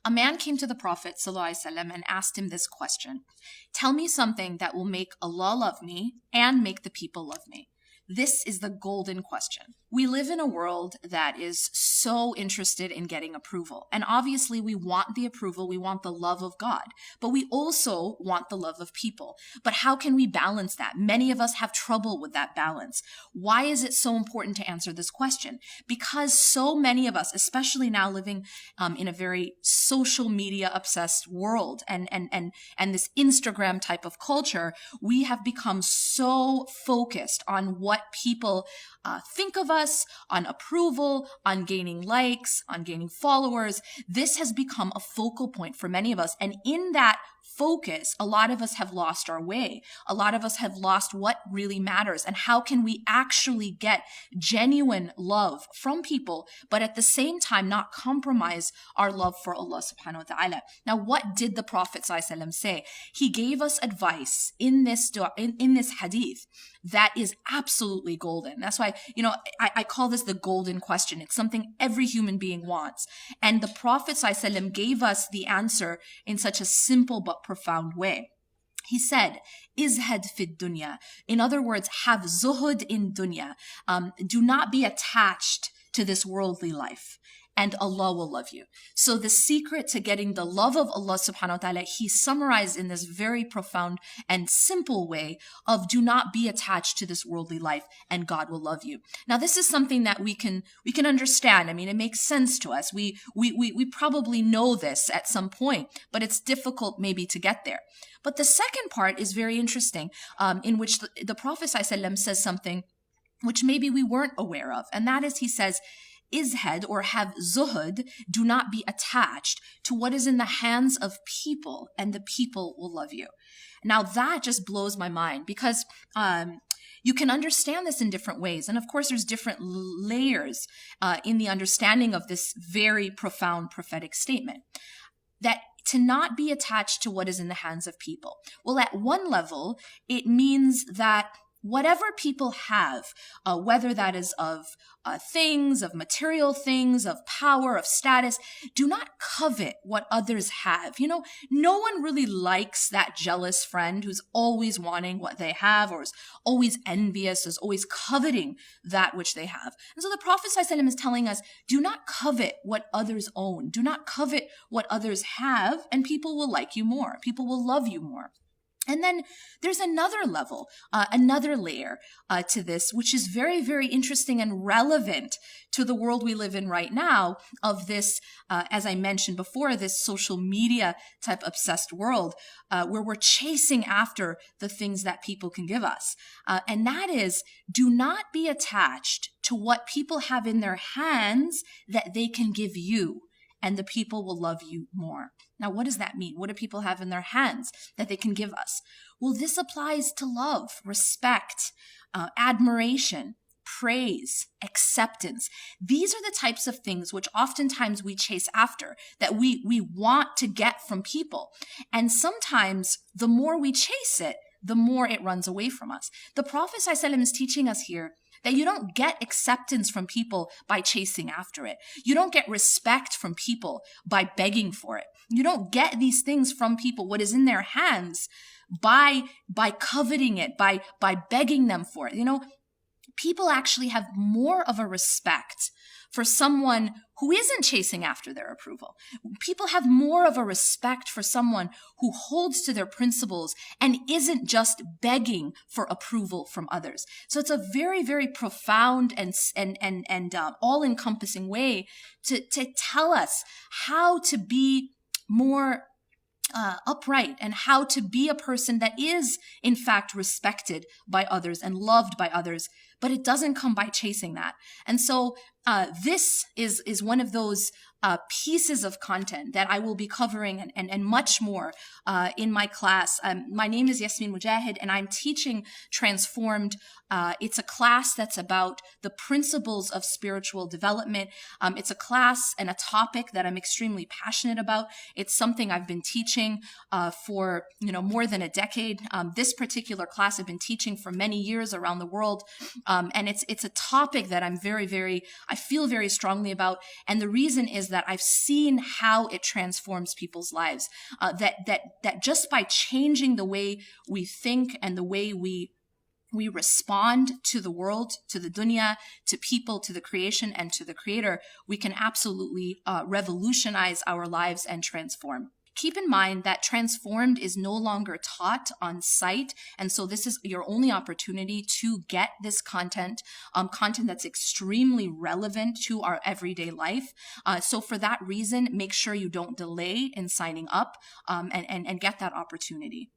A man came to the Prophet ﷺ and asked him this question: tell me something that will make Allah love me and make the people love me. This is the golden question. We live in a world that is so interested in getting approval. And obviously we want the approval, we want the love of God, but we also want the love of people. But how can we balance that? Many of us have trouble with that balance. Why is it so important to answer this question? Because so many of us, especially now living in a very social media obsessed world and this Instagram type of culture, we have become so focused on what people think of us, on approval, on gaining likes, on gaining followers. This has become a focal point for many of us. And in that focus, a lot of us have lost our way. A lot of us have lost what really matters and how can we actually get genuine love from people, but at the same time not compromise our love for Allah subhanahu wa ta'ala. Now, what did the Prophet ﷺ say? He gave us advice in this hadith that is absolutely golden. That's why, I call this the golden question. It's something every human being wants. And the Prophet ﷺ gave us the answer in such a simple but profound way. He said, izhad fid dunya. In other words, have zuhud in dunya. Do not be attached to this worldly life, and Allah will love you. So the secret to getting the love of Allah subhanahu wa ta'ala, he summarized in this very profound and simple way of do not be attached to this worldly life and God will love you. Now, this is something that we can understand. I mean, it makes sense to us. We probably know this at some point, but it's difficult maybe to get there. But the second part is very interesting, in which the Prophet ﷺ says something which maybe we weren't aware of. And that is, he says, izhad, or have zuhud, do not be attached to what is in the hands of people, and the people will love you. Now that just blows my mind, because you can understand this in different ways. And of course, there's different layers in the understanding of this very profound prophetic statement. That to not be attached to what is in the hands of people. Well, at one level, it means that whatever people have, whether that is of things, of material things, of power, of status, do not covet what others have. No one really likes that jealous friend who's always wanting what they have, or is always envious, is always coveting that which they have. And so the Prophet ﷺ is telling us, do not covet what others own. Do not covet what others have, and people will like you more. People will love you more. And then there's another level, another layer to this, which is very, very interesting and relevant to the world we live in right now of this, as I mentioned before, this social media type obsessed world where we're chasing after the things that people can give us. And that is, do not be attached to what people have in their hands that they can give you, and the people will love you more. Now, what does that mean? What do people have in their hands that they can give us? Well, this applies to love, respect, admiration, praise, acceptance. These are the types of things which oftentimes we chase after, that we want to get from people. And sometimes the more we chase it, the more it runs away from us. The Prophet ﷺ is teaching us here that you don't get acceptance from people by chasing after it. You don't get respect from people by begging for it. You don't get these things from people, what is in their hands, by coveting it, by begging them for it. People actually have more of a respect for someone who isn't chasing after their approval. People have more of a respect for someone who holds to their principles and isn't just begging for approval from others. So it's a very, very profound and all-encompassing way to tell us how to be more upright and how to be a person that is, in fact, respected by others and loved by others. But it doesn't come by chasing that. And so this is one of those pieces of content that I will be covering and much more in my class. My name is Yasmin Mujahid, and I'm teaching Transformed. It's a class that's about the principles of spiritual development. It's a class and a topic that I'm extremely passionate about. It's something I've been teaching for more than a decade. This particular class I've been teaching for many years around the world. And it's a topic that I feel very strongly about. And the reason is that I've seen how it transforms people's lives. That just by changing the way we think and the way we respond to the world, to the dunya, to people, to the creation, and to the creator, we can absolutely revolutionize our lives and transform. Keep in mind that transformed is no longer taught on site. And so this is your only opportunity to get this content that's extremely relevant to our everyday life. So for that reason, make sure you don't delay in signing up and get that opportunity.